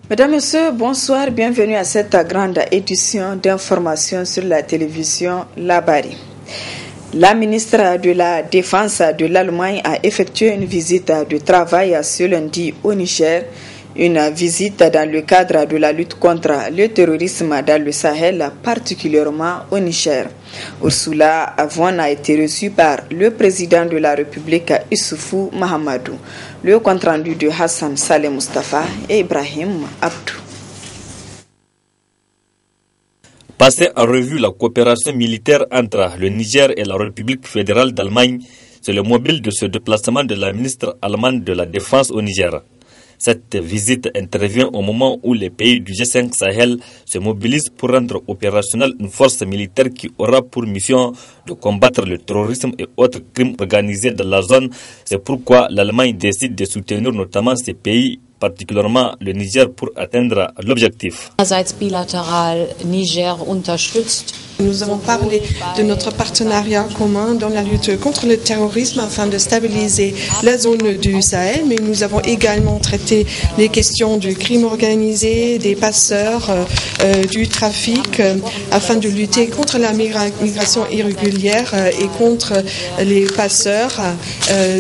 Mesdames, Messieurs, bonsoir, bienvenue à cette grande édition d'information sur la télévision Labari. La ministre de la Défense de l'Allemagne a effectué une visite de travail ce lundi au Niger, une visite dans le cadre de la lutte contre le terrorisme dans le Sahel, particulièrement au Niger. Ursula Von a été reçue par le président de la République, Issoufou Mahamadou. Le compte-rendu de Hassan Saleh Mustafa et Ibrahim Abdou. Passer en revue la coopération militaire entre le Niger et la République fédérale d'Allemagne, c'est le mobile de ce déplacement de la ministre allemande de la Défense au Niger. Cette visite intervient au moment où les pays du G5 Sahel se mobilisent pour rendre opérationnelle une force militaire qui aura pour mission de combattre le terrorisme et autres crimes organisés dans la zone. C'est pourquoi l'Allemagne décide de soutenir notamment ces pays, particulièrement le Niger, pour atteindre l'objectif. Nous avons parlé de notre partenariat commun dans la lutte contre le terrorisme afin de stabiliser la zone du Sahel, mais nous avons également traité les questions du crime organisé, des passeurs, du trafic, afin de lutter contre la migration irrégulière et contre les passeurs.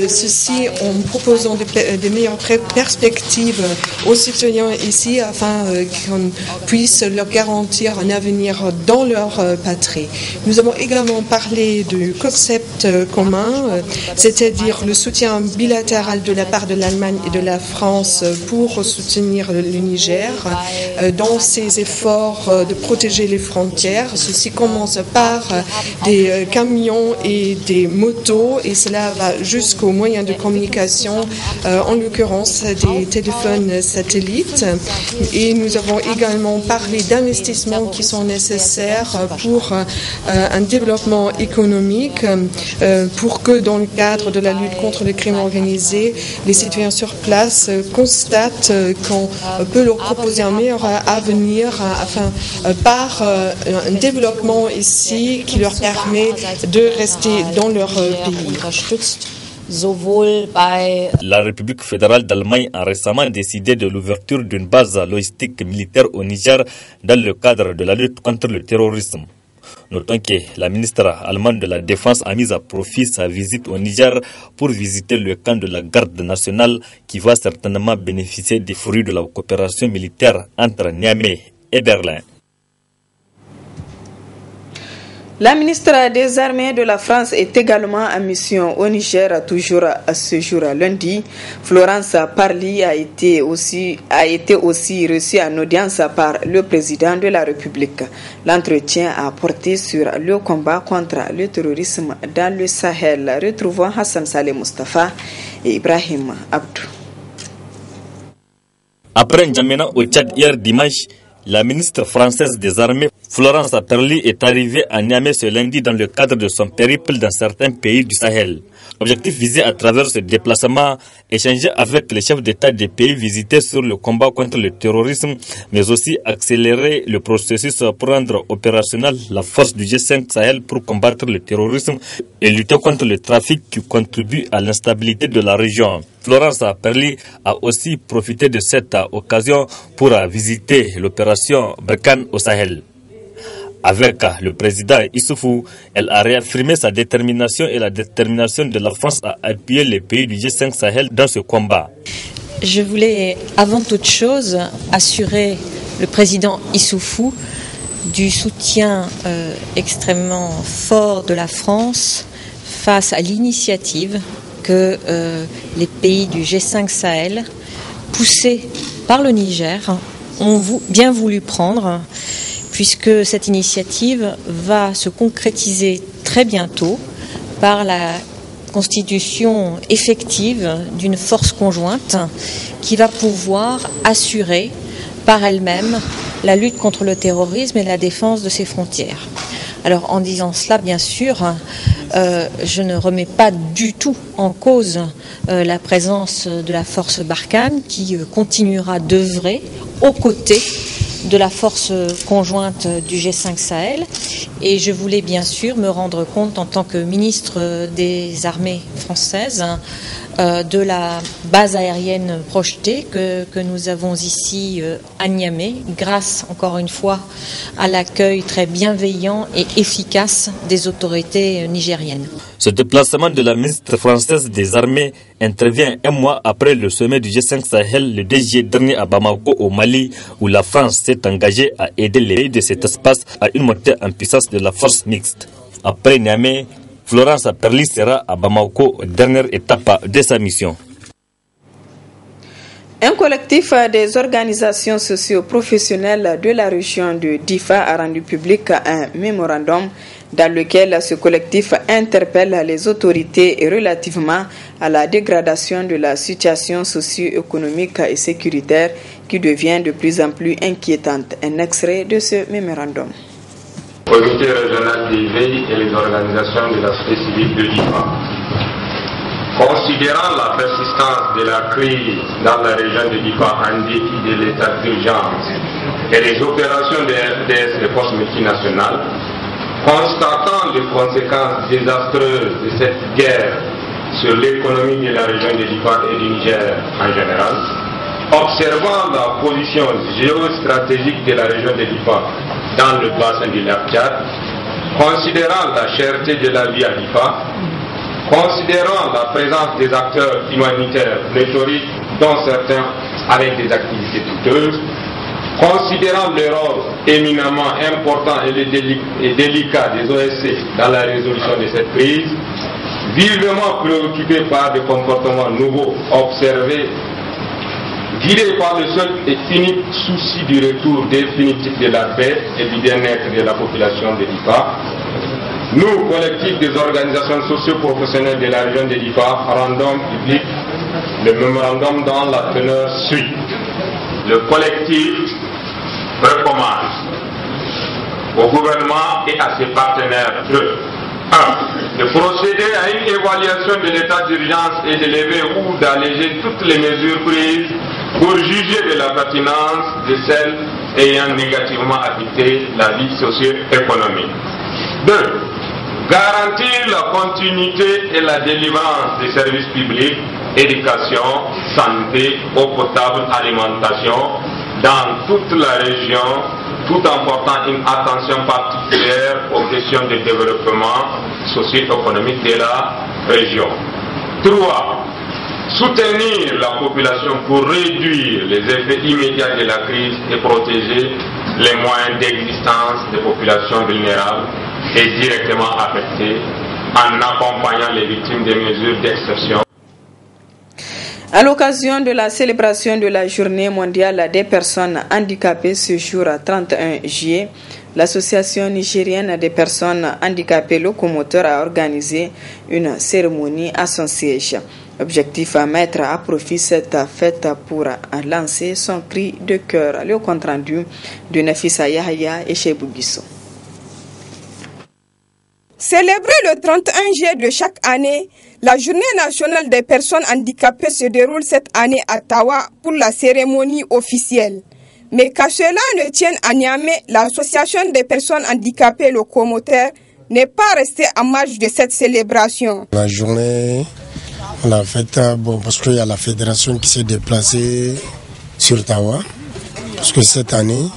Ceci en proposant des meilleures perspectives aux citoyens ici afin qu'on puisse leur garantir un avenir dans leur patrie. Nous avons également parlé du concept commun, c'est-à-dire le soutien bilatéral de la part de l'Allemagne et de la France pour soutenir le Niger dans ses efforts de protéger les frontières. Ceci commence par des camions et des motos et cela va jusqu'aux moyens de communication, en l'occurrence des téléphones satellites. Et nous avons également parlé d'investissements qui sont nécessaires pour un développement économique, pour que dans le cadre de la lutte contre le crime organisé, les citoyens sur place constatent qu'on peut leur proposer un meilleur avenir par un développement ici qui leur permet de rester dans leur pays. La République fédérale d'Allemagne a récemment décidé de l'ouverture d'une base logistique militaire au Niger dans le cadre de la lutte contre le terrorisme. Notons que la ministre allemande de la Défense a mis à profit sa visite au Niger pour visiter le camp de la garde nationale qui va certainement bénéficier des fruits de la coopération militaire entre Niamey et Berlin. La ministre des Armées de la France est également en mission au Niger, toujours à ce jour lundi. Florence Parly a été aussi reçue en audience par le président de la République. L'entretien a porté sur le combat contre le terrorisme dans le Sahel. Retrouvons Hassan Saleh Mustafa et Ibrahim Abdou. Après N'Djamena au Tchad hier dimanche, la ministre française des Armées, Florence Parly, est arrivée à Niamey ce lundi dans le cadre de son périple dans certains pays du Sahel. Objectif visé à travers ce déplacement, échanger avec les chefs d'État des pays visités sur le combat contre le terrorisme, mais aussi accélérer le processus pour rendre opérationnel la force du G5 Sahel pour combattre le terrorisme et lutter contre le trafic qui contribue à l'instabilité de la région. Florence Parly a aussi profité de cette occasion pour visiter l'opération Barkhane au Sahel. Avec le président Issoufou, elle a réaffirmé sa détermination et la détermination de la France à appuyer les pays du G5 Sahel dans ce combat. Je voulais avant toute chose assurer le président Issoufou du soutien extrêmement fort de la France face à l'initiative que les pays du G5 Sahel, poussés par le Niger, ont bien voulu prendre, puisque cette initiative va se concrétiser très bientôt par la constitution effective d'une force conjointe qui va pouvoir assurer par elle-même la lutte contre le terrorisme et la défense de ses frontières. Alors en disant cela, bien sûr, je ne remets pas du tout en cause la présence de la force Barkhane qui continuera d'œuvrer aux côtés de la force conjointe du G5 Sahel. Et je voulais bien sûr me rendre compte en tant que ministre des armées françaises de la base aérienne projetée que nous avons ici à Niamey, grâce encore une fois à l'accueil très bienveillant et efficace des autorités nigériennes. Ce déplacement de la ministre française des Armées intervient un mois après le sommet du G5 Sahel le 2 juillet dernier à Bamako au Mali, où la France s'est engagée à aider les pays de cet espace à une montée en puissance de la force mixte. Après Niamey, Florence Perli sera à Bamako, dernière étape de sa mission. Un collectif des organisations socio-professionnelles de la région de Difa a rendu public un mémorandum dans lequel ce collectif interpelle les autorités relativement à la dégradation de la situation socio-économique et sécuritaire qui devient de plus en plus inquiétante. Un extrait de ce mémorandum. Comité régional des veilles et les organisations de la société civile de Difa. Considérant la persistance de la crise dans la région de Difa en dépit de l'état d'urgence et les opérations de RDS des forces multinationales, constatant les conséquences désastreuses de cette guerre sur l'économie de la région de Difa et du Niger en général, observant la position géostratégique de la région de Difa dans le bassin du lac Tchad, considérant la cherté de la vie à Difa, considérant la présence des acteurs humanitaires pléthoriques, dont certains avec des activités douteuses, considérant le rôle éminemment important et délicat des OSC dans la résolution de cette crise, vivement préoccupés par des comportements nouveaux observés, guidés par le seul et unique souci du retour définitif de la paix et du bien-être de la population de Difa, nous, collectifs des organisations socio-professionnelles de la région de Difa, rendons public le mémorandum dans la teneur suite. Le collectif recommande au gouvernement et à ses partenaires de procéder à une évaluation de l'état d'urgence et de lever ou d'alléger toutes les mesures prises pour juger de la pertinence de celles ayant négativement affecté la vie socio-économique. 2. Garantir la continuité et la délivrance des services publics, éducation, santé, eau potable, alimentation dans toute la région, tout en portant une attention particulière aux questions de développement socio-économique de la région. 3. Soutenir la population pour réduire les effets immédiats de la crise et protéger les moyens d'existence des populations vulnérables et directement affectées en accompagnant les victimes des mesures d'exception. À l'occasion de la célébration de la Journée mondiale des personnes handicapées ce jour 31 juillet, l'Association nigérienne des personnes handicapées locomoteurs a organisé une cérémonie à son siège. Objectif à mettre à profit cette fête pour lancer son cri de cœur. Le compte rendu de Nafisa Yahya et Cheibou Guisso. Célébré le 31 juillet de chaque année, la Journée nationale des personnes handicapées se déroule cette année à Tawa pour la cérémonie officielle. Mais qu'à cela ne tienne à Niamey, l'Association des personnes handicapées locomoteurs n'est pas restée en marge de cette célébration. La journée, on l'a faite parce qu'il y a la fédération qui s'est déplacée sur Tawa. Parce que cette année,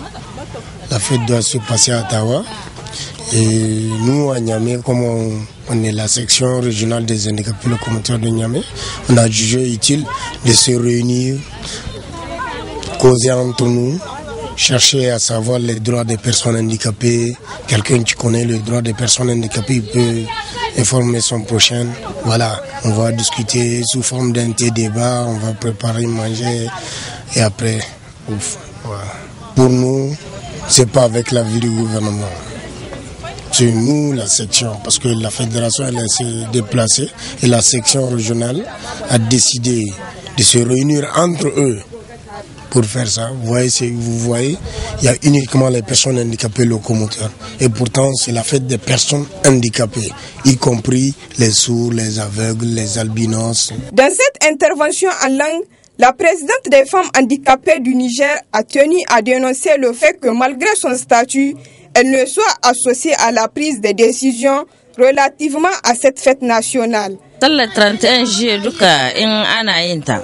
la fête doit se passer à Tawa. Et nous, à Niamey, comme on est la section régionale des handicapés locomoteurs de Niamey, on a jugé utile de se réunir, causer entre nous, chercher à savoir les droits des personnes handicapées. Quelqu'un qui connaît les droits des personnes handicapées il peut informer son prochain. Voilà, on va discuter sous forme d'un thé débat, on va préparer, manger et après, voilà. Pour nous, c'est pas avec l'avis du gouvernement. C'est nous, la section, parce que la fédération elle s'est déplacée et la section régionale a décidé de se réunir entre eux pour faire ça. Vous voyez, il y a uniquement les personnes handicapées locomoteurs. Et pourtant, c'est la fête des personnes handicapées, y compris les sourds, les aveugles, les albinos. Dans cette intervention en langue, la présidente des femmes handicapées du Niger a tenu à dénoncer le fait que malgré son statut, elle ne soit associée à la prise de décisions relativement à cette fête nationale. Sallar 31 jiya duka in ana yin ta.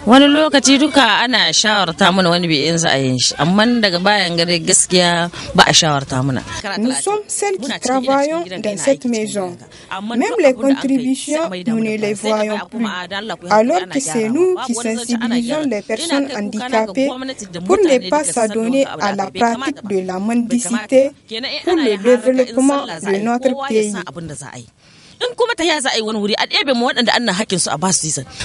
Wani lokaci duka ana shawarta mana wani bai in za a yin shi, amma daga bayan gare gaskiya ba a shawarta mana. Nous sommes celles qui travaillons dans cette maison. Même les contributions, nous ne les voyons plus. Alors que c'est nous qui sensibilisons les personnes handicapées pour ne pas s'adonner à la pratique de la mendicité pour le développement de notre pays.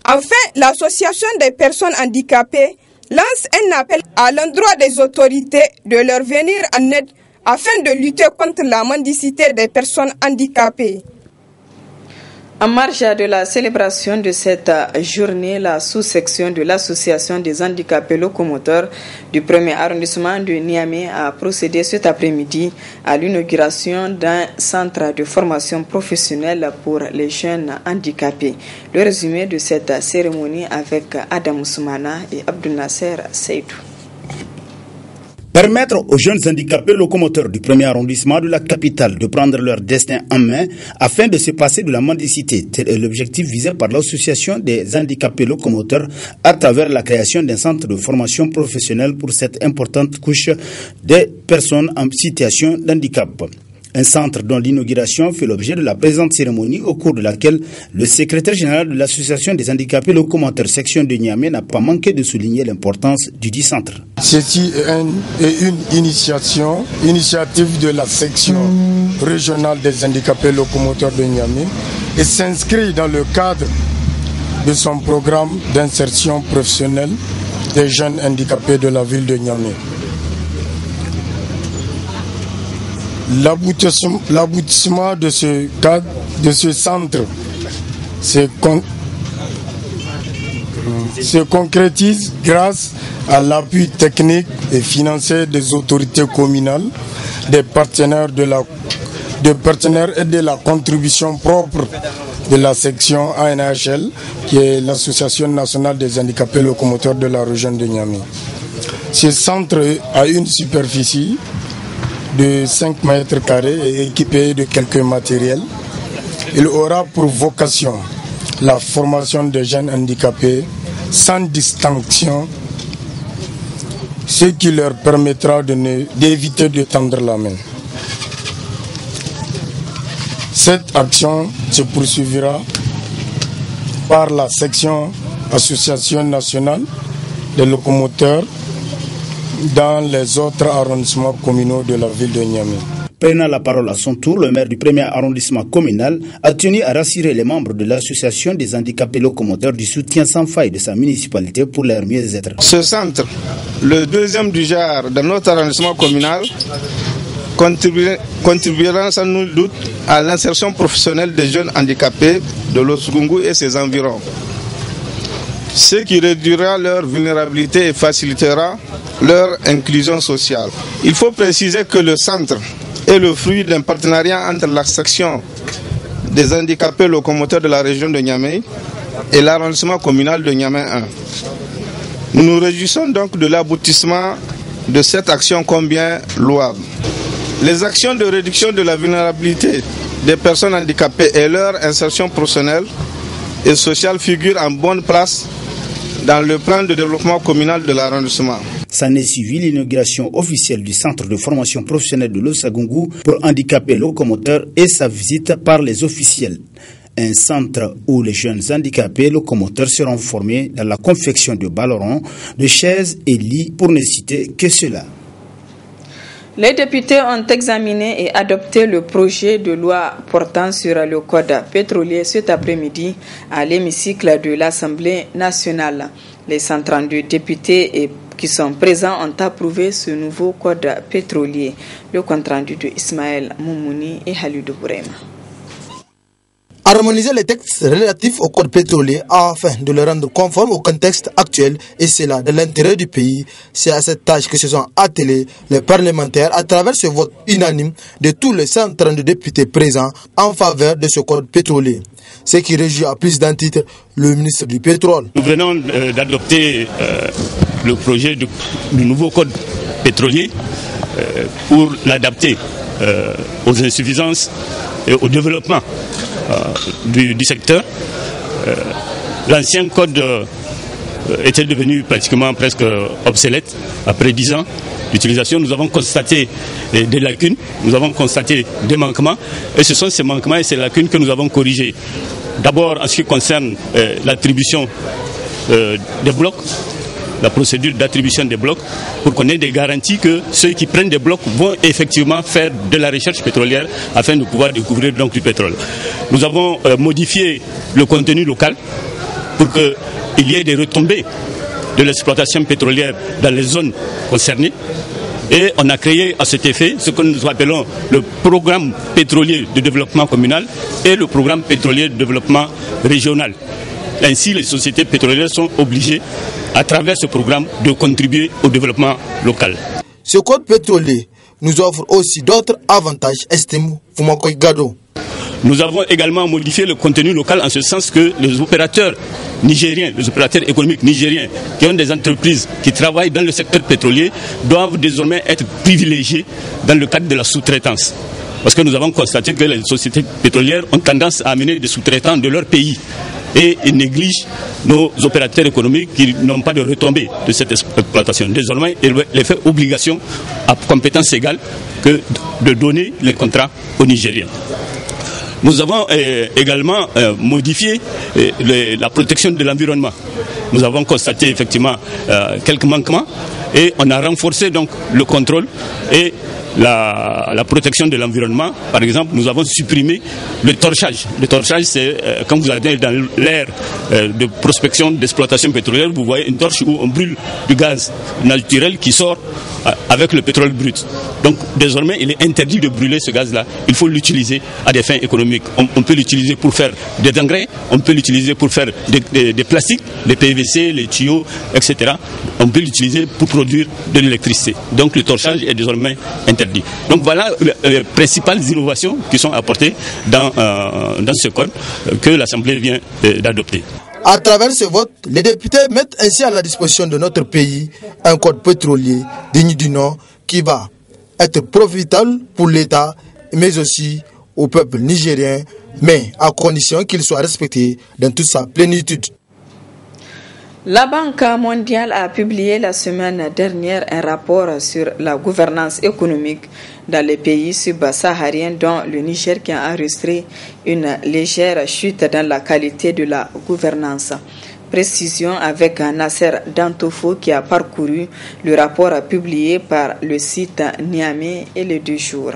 Enfin, l'association des personnes handicapées lance un appel à l'endroit des autorités de leur venir en aide afin de lutter contre la mendicité des personnes handicapées. En marge de la célébration de cette journée, la sous-section de l'Association des handicapés locomoteurs du 1er arrondissement de Niamey a procédé cet après-midi à l'inauguration d'un centre de formation professionnelle pour les jeunes handicapés. Le résumé de cette cérémonie avec Adam Ousmana et Abdou Nasser Seydou. Permettre aux jeunes handicapés locomoteurs du 1er arrondissement de la capitale de prendre leur destin en main afin de se passer de la mendicité. Tel est l'objectif visé par l'association des handicapés locomoteurs à travers la création d'un centre de formation professionnelle pour cette importante couche des personnes en situation d'handicap. Un centre dont l'inauguration fait l'objet de la présente cérémonie au cours de laquelle le secrétaire général de l'association des handicapés locomoteurs section de Niamey n'a pas manqué de souligner l'importance du dit centre. Ceci est une initiative de la section régionale des handicapés locomoteurs de Niamey et s'inscrit dans le cadre de son programme d'insertion professionnelle des jeunes handicapés de la ville de Niamey. L'aboutissement de ce centre se concrétise grâce à l'appui technique et financier des autorités communales, des partenaires et de la contribution propre de la section ANHL, qui est l'Association nationale des handicapés locomoteurs de la région de Niamey. Ce centre a une superficie de 5 mètres carrés et équipé de quelques matériels. Il aura pour vocation la formation des jeunes handicapés sans distinction, ce qui leur permettra d'éviter de tendre la main. Cette action se poursuivra par la section Association nationale des locomoteurs dans les autres arrondissements communaux de la ville de Niamey. Prenant la parole à son tour, le maire du 1er arrondissement communal a tenu à rassurer les membres de l'association des handicapés locomoteurs du soutien sans faille de sa municipalité pour leur mieux-être. Ce centre, le deuxième du genre dans notre arrondissement communal, contribuera sans nul doute à l'insertion professionnelle des jeunes handicapés de l'Ossougoungou et ses environs, ce qui réduira leur vulnérabilité et facilitera leur inclusion sociale. Il faut préciser que le centre est le fruit d'un partenariat entre la section des handicapés locomoteurs de la région de Niamey et l'arrondissement communal de Niamey 1. Nous nous réjouissons donc de l'aboutissement de cette action combien louable. Les actions de réduction de la vulnérabilité des personnes handicapées et leur insertion professionnelle et sociale figurent en bonne place dans le plan de développement communal de l'arrondissement. S'en est suivi l'inauguration officielle du centre de formation professionnelle de l'Ossougoungou pour handicapés locomoteurs et sa visite par les officiels. Un centre où les jeunes handicapés locomoteurs seront formés dans la confection de ballons, de chaises et lits, pour ne citer que cela. Les députés ont examiné et adopté le projet de loi portant sur le code pétrolier cet après-midi à l'hémicycle de l'Assemblée nationale. Les 132 députés qui sont présents ont approuvé ce nouveau code pétrolier. Le compte-rendu de Ismaël Moumouni et Halidou Bourema. Harmoniser les textes relatifs au code pétrolier afin de le rendre conforme au contexte actuel, et cela dans l'intérêt du pays. C'est à cette tâche que se sont attelés les parlementaires à travers ce vote unanime de tous les 132 députés présents en faveur de ce code pétrolier. Ce qui réjouit à plus d'un titre le ministre du Pétrole. Nous venons d'adopter le projet du nouveau code pétrolier pour l'adapter aux insuffisances et au développement du secteur. L'ancien code était devenu pratiquement presque obsolète après 10 ans d'utilisation. Nous avons constaté des lacunes, nous avons constaté des manquements, et ce sont ces manquements et ces lacunes que nous avons corrigés. D'abord en ce qui concerne l'attribution des blocs, la procédure d'attribution des blocs, pour qu'on ait des garanties que ceux qui prennent des blocs vont effectivement faire de la recherche pétrolière afin de pouvoir découvrir donc du pétrole. Nous avons modifié le contenu local pour qu'il y ait des retombées de l'exploitation pétrolière dans les zones concernées. Et on a créé à cet effet ce que nous appelons le programme pétrolier de développement communal et le programme pétrolier de développement régional. Ainsi, les sociétés pétrolières sont obligées, à travers ce programme, de contribuer au développement local. Ce code pétrolier nous offre aussi d'autres avantages, estime Fumakoy Gado. Nous avons également modifié le contenu local en ce sens que les opérateurs nigériens, les opérateurs économiques nigériens qui ont des entreprises qui travaillent dans le secteur pétrolier doivent désormais être privilégiés dans le cadre de la sous-traitance. Parce que nous avons constaté que les sociétés pétrolières ont tendance à amener des sous-traitants de leur pays et ils négligent nos opérateurs économiques qui n'ont pas de retombées de cette exploitation. Désormais, il les fait obligation à compétence égale que de donner les contrats aux Nigériens. Nous avons également modifié la protection de l'environnement. Nous avons constaté effectivement quelques manquements et on a renforcé donc le contrôle et la protection de l'environnement. Par exemple, nous avons supprimé le torchage. Le torchage, c'est quand vous allez dans l'ère de prospection d'exploitation pétrolière, vous voyez une torche où on brûle du gaz naturel qui sort avec le pétrole brut. Donc désormais, il est interdit de brûler ce gaz-là. Il faut l'utiliser à des fins économiques. On peut l'utiliser pour faire des engrais, on peut l'utiliser pour faire des plastiques, les PVC, les tuyaux, etc. On peut l'utiliser pour produire de l'électricité. Donc le torchage est désormais interdit. Donc voilà les principales innovations qui sont apportées dans ce code que l'Assemblée vient d'adopter. À travers ce vote, les députés mettent ainsi à la disposition de notre pays un code pétrolier digne du nom qui va être profitable pour l'État, mais aussi au peuple nigérien, mais à condition qu'il soit respecté dans toute sa plénitude. La Banque mondiale a publié la semaine dernière un rapport sur la gouvernance économique dans les pays subsahariens, dont le Niger, qui a enregistré une légère chute dans la qualité de la gouvernance. Précision avec Nasser Dantofo qui a parcouru le rapport publié par le site Niamey et les 2 jours.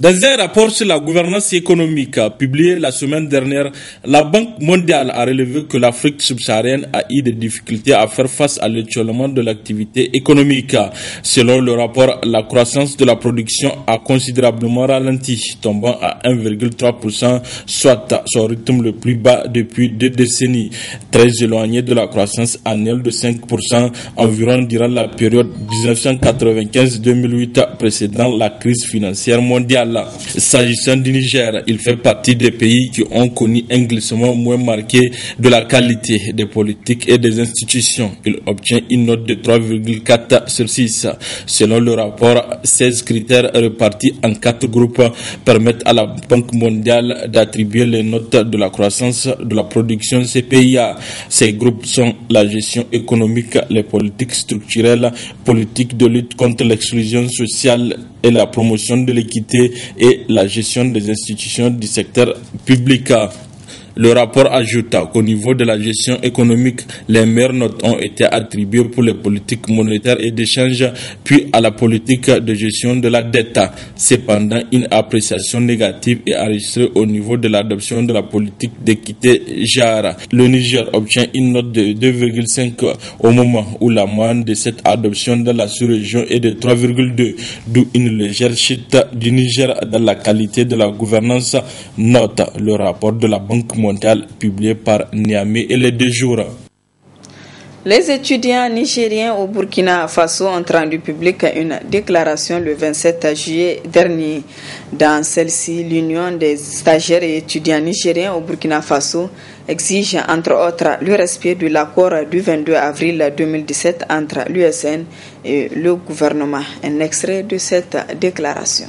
Dans un rapport sur la gouvernance économique publié la semaine dernière, la Banque mondiale a relevé que l'Afrique subsaharienne a eu des difficultés à faire face à l'étiolement de l'activité économique. Selon le rapport, la croissance de la production a considérablement ralenti, tombant à 1,3%, soit son rythme le plus bas depuis 2 décennies, très éloigné de la croissance annuelle de 5% environ durant la période 1995-2008 précédant la crise financière mondiale. S'agissant du Niger, il fait partie des pays qui ont connu un glissement moins marqué de la qualité des politiques et des institutions. Il obtient une note de 3,4 sur 6. Selon le rapport, 16 critères répartis en 4 groupes permettent à la Banque mondiale d'attribuer les notes de la croissance de la production CPIA. Ces groupes sont la gestion économique, les politiques structurelles, politiques de lutte contre l'exclusion sociale et la promotion de l'équité et la gestion des institutions du secteur public. Le rapport ajoute qu'au niveau de la gestion économique, les meilleures notes ont été attribuées pour les politiques monétaires et d'échange, puis à la politique de gestion de la dette. Cependant, une appréciation négative est enregistrée au niveau de l'adoption de la politique d'équité JAR. Le Niger obtient une note de 2,5 au moment où la moyenne de cette adoption dans la sous-région est de 3,2, d'où une légère chute du Niger dans la qualité de la gouvernance, note le rapport de la Banque mondiale publié par Niamey et les 2 jours. Les étudiants nigériens au Burkina Faso ont rendu public une déclaration le 27 juillet dernier. Dans celle-ci, l'Union des stagiaires et étudiants nigériens au Burkina Faso exige entre autres le respect de l'accord du 22 avril 2017 entre l'USN et le gouvernement. Un extrait de cette déclaration.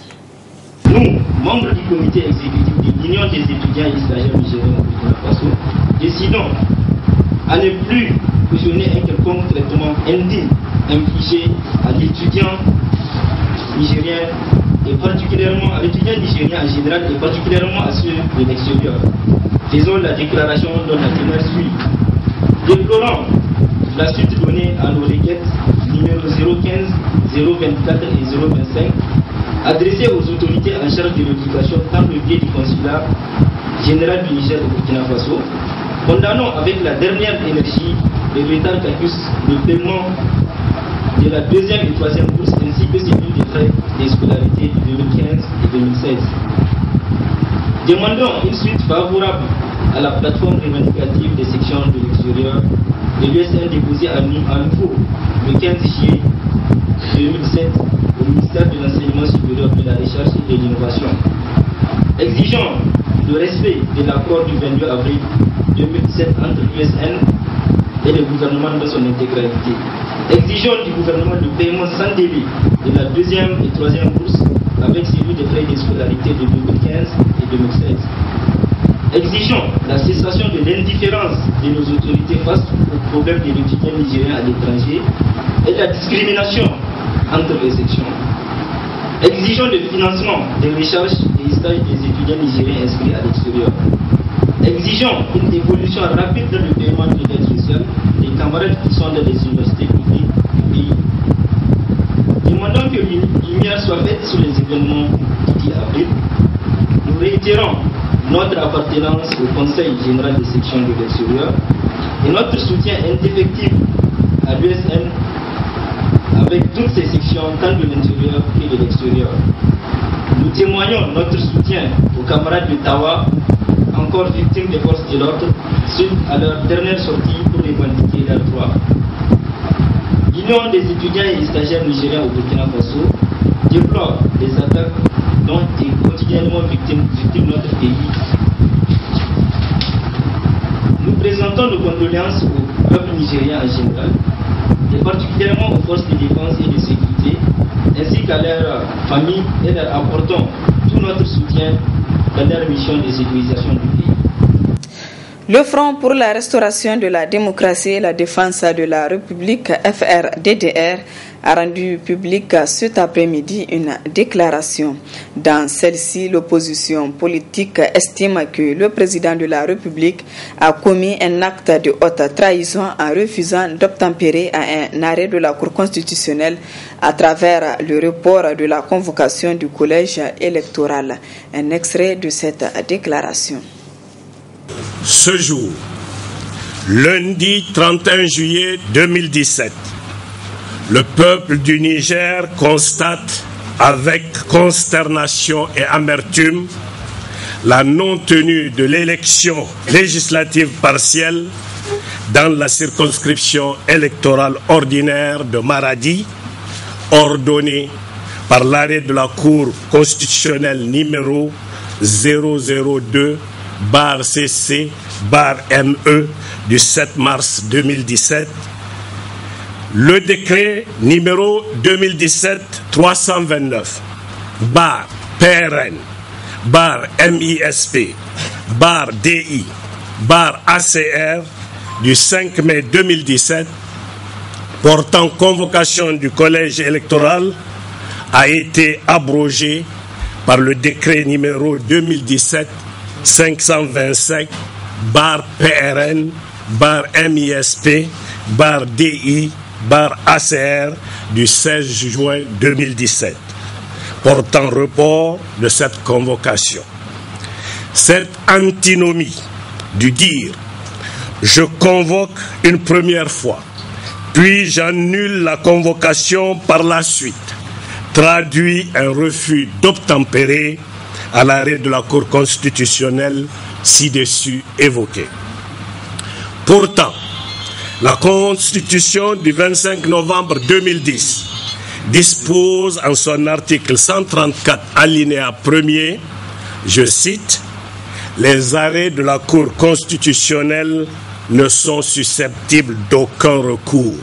Nous, membres du comité exécutif de l'Union des étudiants et stagiaires nigériens au Burkina Faso, décidons à ne plus cautionner un quelconque traitement indigne infligé à l'étudiant nigérien et particulièrement à l'étudiant nigérien en général et particulièrement à ceux de l'extérieur. Faisons la déclaration dont la teneur suit. Déplorons la suite donnée à nos requêtes numéro 015, 024 et 025 adressées aux autorités en charge de l'éducation dans le biais du consulat général du Niger au Burkina Faso. Condamnons avec la dernière énergie le retard qu'accuse le paiement de la deuxième et troisième bourse ainsi que celui des frais des scolarités de 2015 et 2016. Demandons une suite favorable à la plateforme revendicative des sections de l'extérieur de l'USN déposée à nouveau le 15 juillet 2017 au ministère de l'Enseignement supérieur, de la Recherche et de l'Innovation. Exigeons le respect de l'accord du 22 avril 2017 entre l'USN et le gouvernement dans son intégralité. Exigeons du gouvernement le paiement sans délai de la deuxième et troisième bourse avec celui des frais de scolarité de 2015 et 2016. Exigeons la cessation de l'indifférence de nos autorités face aux problèmes des étudiants nigériens à l'étranger et la discrimination entre les sections. Exigeons le financement des recherches et stages des étudiants nigériens inscrits à l'extérieur. Exigeons une évolution rapide dans le paiement de l'aide sociale des camarades qui sont dans les universités publiques du pays. Demandons que lumière soit faite sur les événements du 10 avril. Nous réitérons notre appartenance au Conseil général des sections de l'extérieur et notre soutien indéfectible à l'USN avec toutes ces sections tant de l'intérieur que de l'extérieur. Nous témoignons notre soutien aux camarades de Tawa, encore victimes des forces de l'ordre, suite à leur dernière sortie pour revendiquer leurs droits. L'Union des étudiants et stagiaires nigériens au Burkina Faso déplore les attaques dont est quotidiennement victime notre pays. Nous présentons nos condoléances au peuple nigérien en général, et particulièrement aux forces de défense et de sécurité, ainsi qu'à leurs familles, et leur apportons tout notre soutien dans leur mission de sécurisation du pays. Le Front pour la restauration de la démocratie et la défense de la République FRDDR a rendu public cet après-midi une déclaration. Dans celle-ci, l'opposition politique estime que le président de la République a commis un acte de haute trahison en refusant d'obtempérer à un arrêt de la Cour constitutionnelle à travers le report de la convocation du collège électoral. Un extrait de cette déclaration. Ce jour, lundi 31 juillet 2017, le peuple du Niger constate avec consternation et amertume la non-tenue de l'élection législative partielle dans la circonscription électorale ordinaire de Maradi, ordonnée par l'arrêt de la Cour constitutionnelle numéro 002/CC/ME du 7 mars 2017, le décret numéro 2017-329/PRN/MISP/DI/ACR du 5 mai 2017 portant convocation du collège électoral a été abrogé par le décret numéro 2017-525/PRN/MISP/DI/ACR du 16 juin 2017, portant report de cette convocation. Cette antinomie du dire « je convoque une première fois, puis j'annule la convocation par la suite » traduit un refus d'obtempérer à l'arrêt de la Cour constitutionnelle ci-dessus évoqué. Pourtant, La Constitution du 25 novembre 2010 dispose en son article 134 alinéa 1er, je cite, « Les arrêts de la Cour constitutionnelle ne sont susceptibles d'aucun recours. »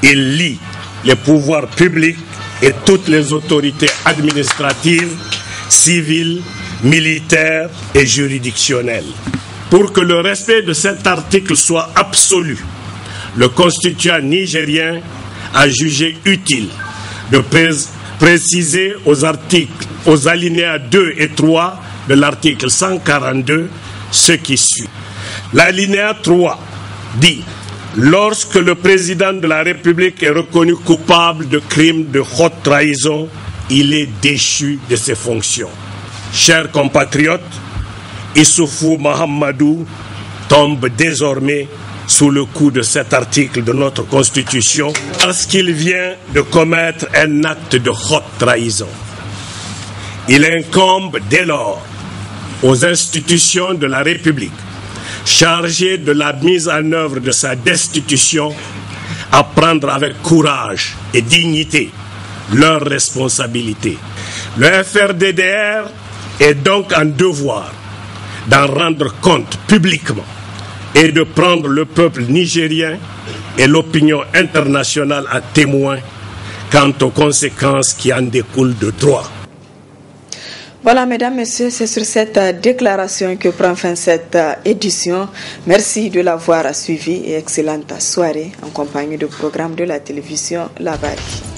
Il lie les pouvoirs publics et toutes les autorités administratives, civiles, militaires et juridictionnelles. Pour que le respect de cet article soit absolu, le constituant nigérien a jugé utile de préciser aux alinéas 2 et 3 de l'article 142 ce qui suit. L'alinéa 3 dit « Lorsque le président de la République est reconnu coupable de crimes de haute trahison, il est déchu de ses fonctions. » Chers compatriotes, Issoufou Mahamadou tombe désormais sous le coup de cet article de notre Constitution parce qu'il vient de commettre un acte de haute trahison. Il incombe dès lors aux institutions de la République chargées de la mise en œuvre de sa destitution à prendre avec courage et dignité leurs responsabilités. Le FRDDR est donc en devoir d'en rendre compte publiquement et de prendre le peuple nigérien et l'opinion internationale à témoin quant aux conséquences qui en découlent de droit. Voilà, mesdames, messieurs, c'est sur cette déclaration que prend fin cette édition. Merci de l'avoir suivi et excellente soirée en compagnie du programme de la télévision Labari.